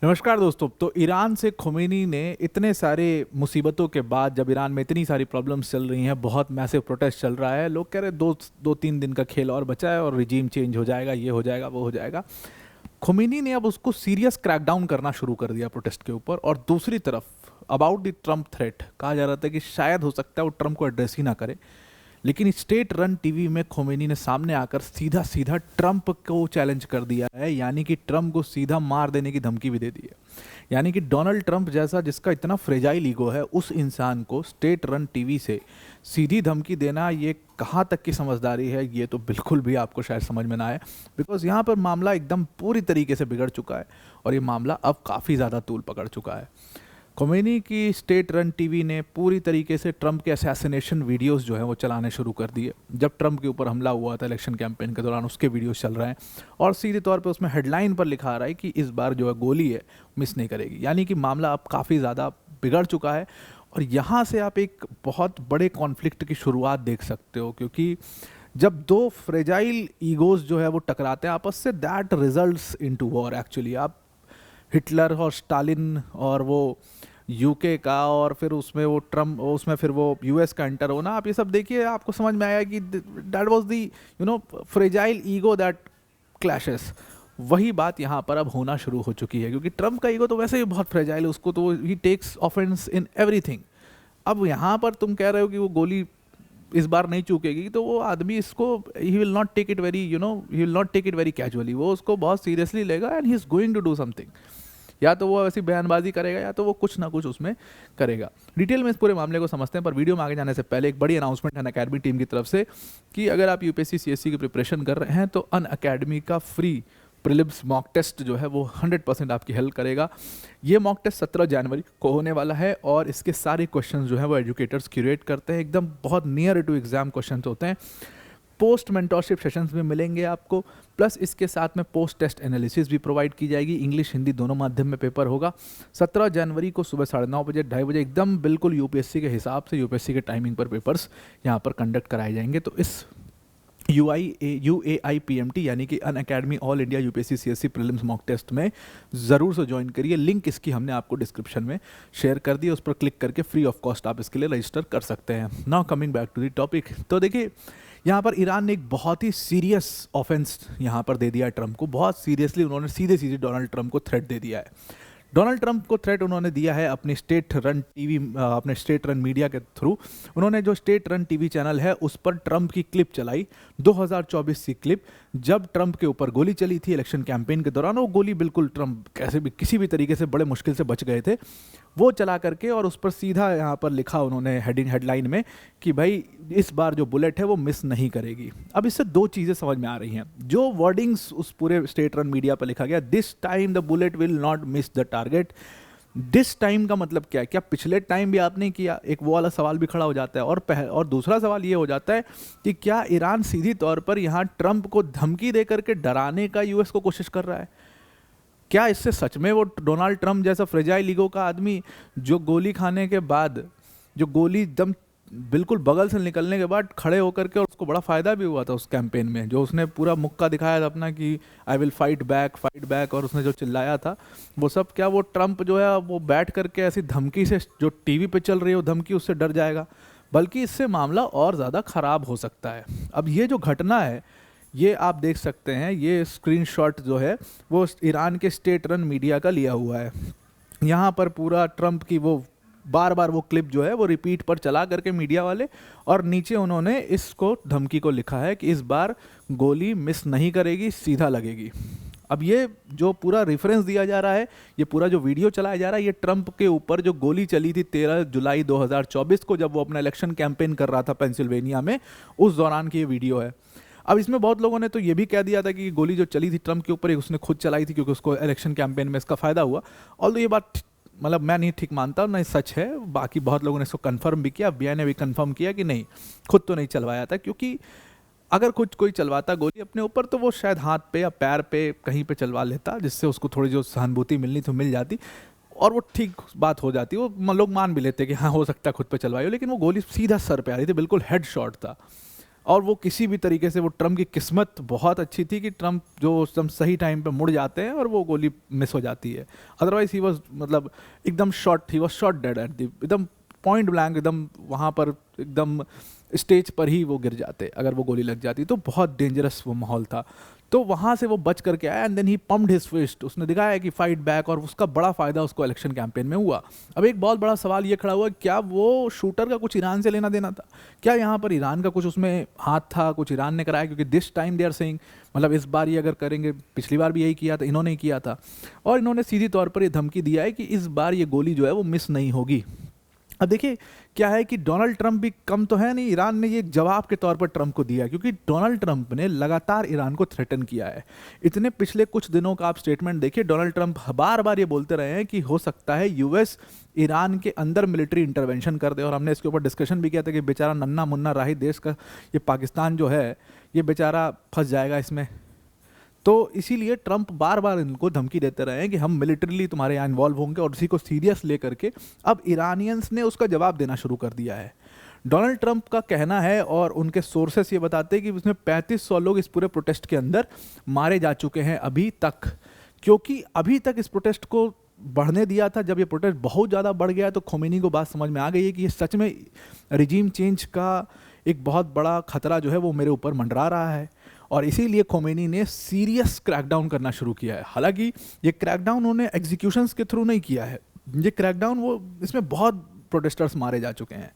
नमस्कार दोस्तों। तो ईरान से खोमेनी ने इतने सारे मुसीबतों के बाद, जब ईरान में इतनी सारी प्रॉब्लम्स चल रही हैं, बहुत मैसिव प्रोटेस्ट चल रहा है, लोग कह रहे हैं दो दो तीन दिन का खेल और बचा है और रिजीम चेंज हो जाएगा, ये हो जाएगा, वो हो जाएगा। खोमेनी ने अब उसको सीरियस क्रैकडाउन करना शुरू कर दिया प्रोटेस्ट के ऊपर। और दूसरी तरफ अबाउट द ट्रम्प थ्रेट कहा जा रहा था कि शायद हो सकता है वो ट्रम्प को एड्रेस ही ना करे, लेकिन स्टेट रन टीवी में खोमेनी ने सामने आकर सीधा सीधा ट्रम्प को चैलेंज कर दिया है, यानी कि ट्रम्प को सीधा मार देने की धमकी भी दे दी है। यानी कि डोनाल्ड ट्रम्प जैसा, जिसका इतना फ्रेजाइल ईगो है, उस इंसान को स्टेट रन टीवी से सीधी धमकी देना, ये कहाँ तक की समझदारी है, ये तो बिल्कुल भी आपको शायद समझ में ना आए। बिकॉज यहाँ पर मामला एकदम पूरी तरीके से बिगड़ चुका है और ये मामला अब काफ़ी ज़्यादा तूल पकड़ चुका है। खोमेनी की स्टेट रन टीवी ने पूरी तरीके से ट्रम्प के असैसिनेशन वीडियोस जो है वो चलाने शुरू कर दिए। जब ट्रम्प के ऊपर हमला हुआ था इलेक्शन कैंपेन के दौरान, उसके वीडियोस चल रहे हैं और सीधे तौर पे उसमें हेडलाइन पर लिखा आ रहा है कि इस बार जो है गोली है मिस नहीं करेगी। यानी कि मामला अब काफ़ी ज़्यादा बिगड़ चुका है और यहाँ से आप एक बहुत बड़े कॉन्फ्लिक्ट की शुरुआत देख सकते हो, क्योंकि जब दो फ्रेजाइल ईगोज जो है वो टकराते हैं आपस से, that results into war. Actually आप हिटलर और स्टालिन और वो यूके का, और फिर उसमें वो ट्रम्प, उसमें फिर वो यूएस का एंटर होना, आप ये सब देखिए, आपको समझ में आया कि that was the fragile ego that clashes. वही बात यहाँ पर अब होना शुरू हो चुकी है, क्योंकि ट्रम्प का ईगो तो वैसे ही बहुत फ्रेजाइल है, उसको तो ही टेक्स ऑफेंस इन एवरीथिंग। अब यहाँ पर तुम कह रहे हो कि वो गोली इस बार नहीं चूकेगी, तो वो आदमी इसको, he will not take it very, he will not take it very casually, वो उसको बहुत सीरियसली लेगा and he is going to do something. या तो वो ऐसी बयानबाजी करेगा या तो वो कुछ ना कुछ उसमें करेगा। डिटेल में इस पूरे मामले को समझते हैं, पर वीडियो में आगे जाने से पहले एक बड़ी अनाउंसमेंट है अनअकैडमी टीम की तरफ से कि अगर आप यूपीएससी सीएससी की प्रिपरेशन कर रहे हैं तो अनअकैडमी का फ्री प्रीलिम्स मॉक टेस्ट जो है वो 100% आपकी हेल्प करेगा। ये मॉक टेस्ट 17 जनवरी को होने वाला है और इसके सारे क्वेश्चंस जो है वो एजुकेटर्स क्यूरेट करते हैं, एकदम बहुत नियर टू एग्जाम क्वेश्चंस होते हैं। पोस्ट मेंटोरशिप सेशंस भी मिलेंगे आपको, प्लस इसके साथ में पोस्ट टेस्ट एनालिसिस भी प्रोवाइड की जाएगी। इंग्लिश हिंदी दोनों माध्यम में पेपर होगा। 17 जनवरी को सुबह 9:30 बजे 2:30 बजे एकदम बिल्कुल यूपीएससी के हिसाब से, यूपीएससी के टाइमिंग पर पेपर्स यहाँ पर कंडक्ट कराए जाएंगे। तो इस UAIPMT यानी कि Unacademy all India UPSC CSC prelims mock test में ज़रूर से ज्वाइन करिए। लिंक इसकी हमने आपको डिस्क्रिप्शन में शेयर कर दी, उस पर क्लिक करके फ्री ऑफ कॉस्ट आप इसके लिए रजिस्टर कर सकते हैं। Now coming back to the topic, तो देखिए यहाँ पर ईरान ने एक बहुत ही सीरियस ऑफेंस यहाँ पर दे दिया है ट्रम्प को। बहुत सीरियसली उन्होंने सीधे सीधे डोनाल्ड ट्रम्प को थ्रेट दे दिया है। डोनाल्ड ट्रंप को थ्रेट उन्होंने दिया है अपनी स्टेट रन टीवी, अपने स्टेट रन मीडिया के थ्रू। उन्होंने जो स्टेट रन टीवी चैनल है उस पर ट्रंप की क्लिप चलाई, 2024 की क्लिप, जब ट्रंप के ऊपर गोली चली थी इलेक्शन कैंपेन के दौरान। वो गोली बिल्कुल ट्रंप कैसे भी किसी भी तरीके से बड़े मुश्किल से बच गए थे, वो चला करके, और उस पर सीधा यहाँ पर लिखा उन्होंने हेडलाइन में कि भाई इस बार जो बुलेट है वो मिस नहीं करेगी। अब इससे दो चीज़ें समझ में आ रही हैं। जो वर्डिंग्स उस पूरे स्टेट रन मीडिया पर लिखा गया, this time the bullet will not miss the target, this time का मतलब क्या है? क्या पिछले टाइम भी आपने किया? एक वो वाला सवाल भी खड़ा हो जाता है। और दूसरा सवाल ये हो जाता है कि क्या ईरान सीधी तौर पर यहाँ ट्रंप को धमकी दे करके डराने का यूएस को कोशिश कर रहा है? क्या इससे सच में वो डोनाल्ड ट्रंप जैसा फ्रेजाइल ईगो का आदमी, जो गोली खाने के बाद, जो गोली दम बिल्कुल बगल से निकलने के बाद खड़े होकर के, और उसको बड़ा फायदा भी हुआ था उस कैंपेन में, जो उसने पूरा मुक्का दिखाया था अपना कि आई विल फाइट बैक, और उसने जो चिल्लाया था वो सब, क्या वो ट्रंप जो है वो बैठ करके ऐसी धमकी से, जो टीवी पे चल रही है वो धमकी, उससे डर जाएगा? बल्कि इससे मामला और ज़्यादा ख़राब हो सकता है। अब ये जो घटना है, ये आप देख सकते हैं, ये स्क्रीनशॉट जो है वो ईरान के स्टेट रन मीडिया का लिया हुआ है। यहाँ पर पूरा ट्रंप की वो बार बार वो क्लिप जो है वो रिपीट पर चला करके मीडिया वाले, और नीचे उन्होंने इसको धमकी को लिखा है कि इस बार गोली मिस नहीं करेगी, सीधा लगेगी। अब ये जो पूरा रेफरेंस दिया जा रहा है, ये पूरा जो वीडियो चलाया जा रहा है, ये ट्रंप के ऊपर जो गोली चली थी 13 जुलाई 2024 को, जब वो अपना इलेक्शन कैंपेन कर रहा था पेंसिल्वेनिया में, उस दौरान की ये वीडियो है। अब इसमें बहुत लोगों ने तो ये भी कह दिया था कि गोली जो चली थी ट्रंप के ऊपर, उसने खुद चलाई थी क्योंकि उसको इलेक्शन कैंपेन में इसका फ़ायदा हुआ। और ये बात मतलब मैं नहीं ठीक मानता, ना सच है। बाकी बहुत लोगों ने इसको कंफर्म भी किया, एफबीआई ने भी कंफर्म किया कि नहीं, खुद तो नहीं चलवाया था, क्योंकि अगर खुद कोई चलवाता गोली अपने ऊपर तो वो शायद हाथ पे या पैर पे कहीं पे चलवा लेता, जिससे उसको थोड़ी जो सहानुभूति मिलनी थी मिल जाती और वो ठीक बात हो जाती। वो लोग मान भी लेते कि हाँ हो सकता है खुद पे चलवाई हो, लेकिन वो गोली सीधा सर पे आ रही थी, बिल्कुल हेड शॉट था। और वो किसी भी तरीके से, वो ट्रम्प की किस्मत बहुत अच्छी थी कि ट्रम्प जो एकदम सही टाइम पे मुड़ जाते हैं और वो गोली मिस हो जाती है। अदरवाइज ही वॉज, मतलब एकदम shot, he was shot dead at the, एकदम पॉइंट ब्लैंक, एकदम वहाँ पर एकदम स्टेज पर ही वो गिर जाते अगर वो गोली लग जाती। तो बहुत डेंजरस वो माहौल था। तो वहाँ से वो बच करके आया and then he pumped his fist, उसने दिखाया कि फाइट बैक, और उसका बड़ा फ़ायदा उसको इलेक्शन कैंपेन में हुआ। अब एक बहुत बड़ा सवाल ये खड़ा हुआ, क्या वो शूटर का कुछ ईरान से लेना देना था? क्या यहाँ पर ईरान का कुछ उसमें हाथ था, कुछ ईरान ने कराया? क्योंकि this time they are saying, मतलब इस बार ये अगर करेंगे, पिछली बार भी यही किया था, इन्होंने ही किया था, और इन्होंने सीधी तौर पर ये धमकी दिया है कि इस बार ये गोली जो है वो मिस नहीं होगी। अब देखिए क्या है कि डोनाल्ड ट्रंप भी कम तो है नहीं, ईरान ने ये जवाब के तौर पर ट्रंप को दिया, क्योंकि डोनाल्ड ट्रंप ने लगातार ईरान को थ्रेटन किया है। इतने पिछले कुछ दिनों का आप स्टेटमेंट देखिए, डोनाल्ड ट्रंप बार बार ये बोलते रहे हैं कि हो सकता है यूएस ईरान के अंदर मिलिट्री इंटरवेंशन कर दे, और हमने इसके ऊपर डिस्कशन भी किया था कि बेचारा नन्ना मुन्ना राही देश का ये पाकिस्तान जो है, ये बेचारा फंस जाएगा इसमें। तो इसीलिए ट्रंप बार बार इनको धमकी देते रहे हैं कि हम मिलिट्रीली तुम्हारे यहाँ इन्वॉल्व होंगे, और उसी को सीरियस लेकर के अब ईरानियंस ने उसका जवाब देना शुरू कर दिया है। डोनाल्ड ट्रंप का कहना है, और उनके सोर्सेस ये बताते हैं कि उसमें 3500 लोग इस पूरे प्रोटेस्ट के अंदर मारे जा चुके हैं अभी तक, क्योंकि अभी तक इस प्रोटेस्ट को बढ़ने दिया था। जब ये प्रोटेस्ट बहुत ज़्यादा बढ़ गया तो खोमेनी को बात समझ में आ गई है कि ये सच में रिजीम चेंज का एक बहुत बड़ा खतरा जो है वो मेरे ऊपर मंडरा रहा है, और इसीलिए खोमेनी ने सीरियस क्रैकडाउन करना शुरू किया है। हालांकि ये क्रैकडाउन उन्होंने एग्जीक्यूशंस के थ्रू नहीं किया है, ये क्रैकडाउन वो, इसमें बहुत प्रोटेस्टर्स मारे जा चुके हैं,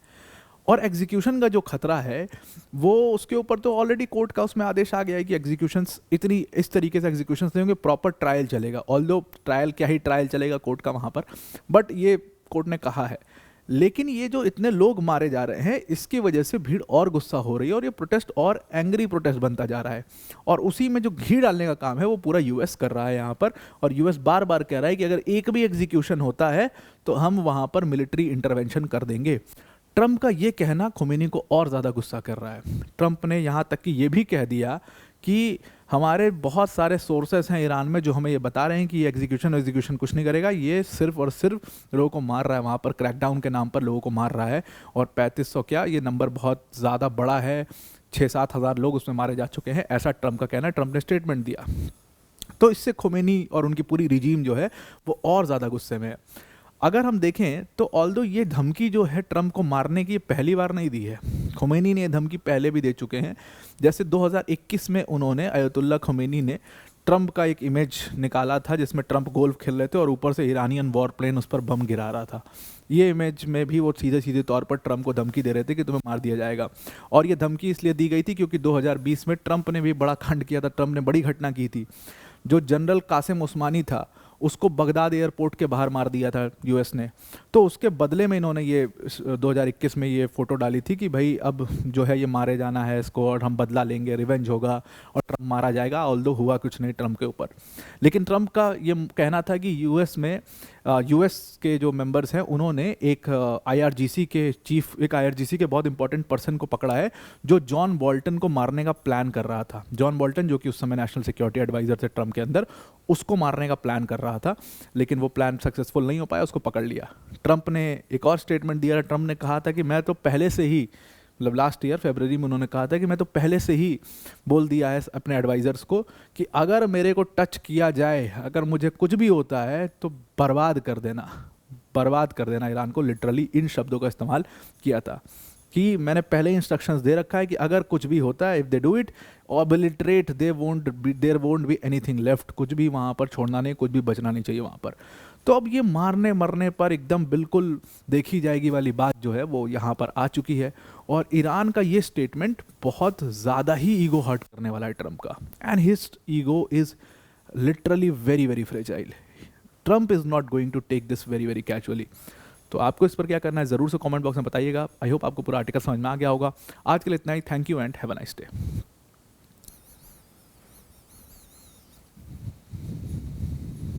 और एग्जीक्यूशन का जो खतरा है वो उसके ऊपर तो ऑलरेडी कोर्ट का उसमें आदेश आ गया है कि एग्जीक्यूशंस इतनी इस तरीके से एग्जीक्यूशंस नहीं होंगे, प्रॉपर ट्रायल चलेगा। ऑल्दो ट्रायल क्या ही ट्रायल चलेगा कोर्ट का वहाँ पर, बट ये कोर्ट ने कहा है। लेकिन ये जो इतने लोग मारे जा रहे हैं, इसकी वजह से भीड़ और गुस्सा हो रही है, और ये प्रोटेस्ट और एंग्री प्रोटेस्ट बनता जा रहा है, और उसी में जो घी डालने का काम है वो पूरा यूएस कर रहा है यहाँ पर। और यूएस बार बार कह रहा है कि अगर एक भी एग्जीक्यूशन होता है तो हम वहाँ पर मिलिट्री इंटरवेंशन कर देंगे। ट्रंप का ये कहना खोमेनी को और ज़्यादा गुस्सा कर रहा है। ट्रंप ने यहाँ तक कि ये भी कह दिया कि हमारे बहुत सारे सोर्सेस हैं ईरान में जो हमें ये बता रहे हैं कि ये एग्जीक्यूशन कुछ नहीं करेगा, ये सिर्फ और सिर्फ लोगों को मार रहा है, वहाँ पर क्रैकडाउन के नाम पर लोगों को मार रहा है। और 3500 क्या, ये नंबर बहुत ज़्यादा बड़ा है, 6-7 हज़ार लोग उसमें मारे जा चुके हैं, ऐसा ट्रंप का कहना है। ट्रंप ने स्टेटमेंट दिया। तो इससे खोमेनी और उनकी पूरी रिजीम जो है वो और ज़्यादा गुस्से में है। अगर हम देखें तो ऑल्दो ये धमकी जो है ट्रंप को मारने की पहली बार नहीं दी है, खोमेनी ने ये धमकी पहले भी दे चुके हैं। जैसे 2021 में उन्होंने, अयतुल्ला खोमेनी ने ट्रंप का एक इमेज निकाला था जिसमें ट्रंप गोल्फ खेल रहे थे और ऊपर से ईरानियन वॉर प्लेन उस पर बम गिरा रहा था। ये इमेज में भी वो सीधे सीधे तौर पर ट्रंप को धमकी दे रहे थे कि तुम्हें मार दिया जाएगा। और ये धमकी इसलिए दी गई थी क्योंकि 2020 में ट्रंप ने भी बड़ा खंड किया था, ट्रंप ने बड़ी घटना की थी। जो जनरल कासिम उस्मानी था उसको बगदाद एयरपोर्ट के बाहर मार दिया था यूएस ने। तो उसके बदले में इन्होंने ये 2021 में ये फ़ोटो डाली थी कि भाई अब जो है ये मारे जाना है इसको, और हम बदला लेंगे, रिवेंज होगा और ट्रंप मारा जाएगा। ऑल्दो हुआ कुछ नहीं ट्रंप के ऊपर, लेकिन ट्रंप का ये कहना था कि यूएस के जो मेंबर्स हैं उन्होंने एक आईआरजीसी के बहुत इंपॉर्टेंट पर्सन को पकड़ा है जो जॉन बोल्टन को मारने का प्लान कर रहा था। जॉन बोल्टन जो कि उस समय नेशनल सिक्योरिटी एडवाइजर थे ट्रंप के अंदर, उसको मारने का प्लान कर रहा था, लेकिन वो प्लान सक्सेसफुल नहीं हो पाया, उसको पकड़ लिया। ट्रंप ने एक और स्टेटमेंट दिया। ट्रंप ने कहा था कि मैं तो पहले से ही, मतलब लास्ट ईयर फरवरी में उन्होंने कहा था कि मैं तो पहले से ही बोल दिया है अपने एडवाइज़र्स को कि अगर मेरे को टच किया जाए, अगर मुझे कुछ भी होता है तो बर्बाद कर देना ईरान को। लिटरली इन शब्दों का इस्तेमाल किया था कि मैंने पहले ही इंस्ट्रक्शंस दे रखा है कि अगर कुछ भी होता है, if they do it obliterate, there won't be anything left, कुछ भी वहाँ पर छोड़ना नहीं, कुछ भी बचना नहीं चाहिए वहाँ पर। तो अब ये मारने मरने पर एकदम बिल्कुल देखी जाएगी वाली बात जो है वो यहाँ पर आ चुकी है। और ईरान का ये स्टेटमेंट बहुत ज़्यादा ही ईगो हर्ट करने वाला है ट्रंप का, and his ego is literally very very fragile. Trump is not going to take this very very casually. तो आपको इस पर क्या करना है ज़रूर से कमेंट बॉक्स में बताइएगा। आई होप आपको पूरा आर्टिकल समझ में आ गया होगा। आज के लिए इतना ही। Thank you and have a nice day.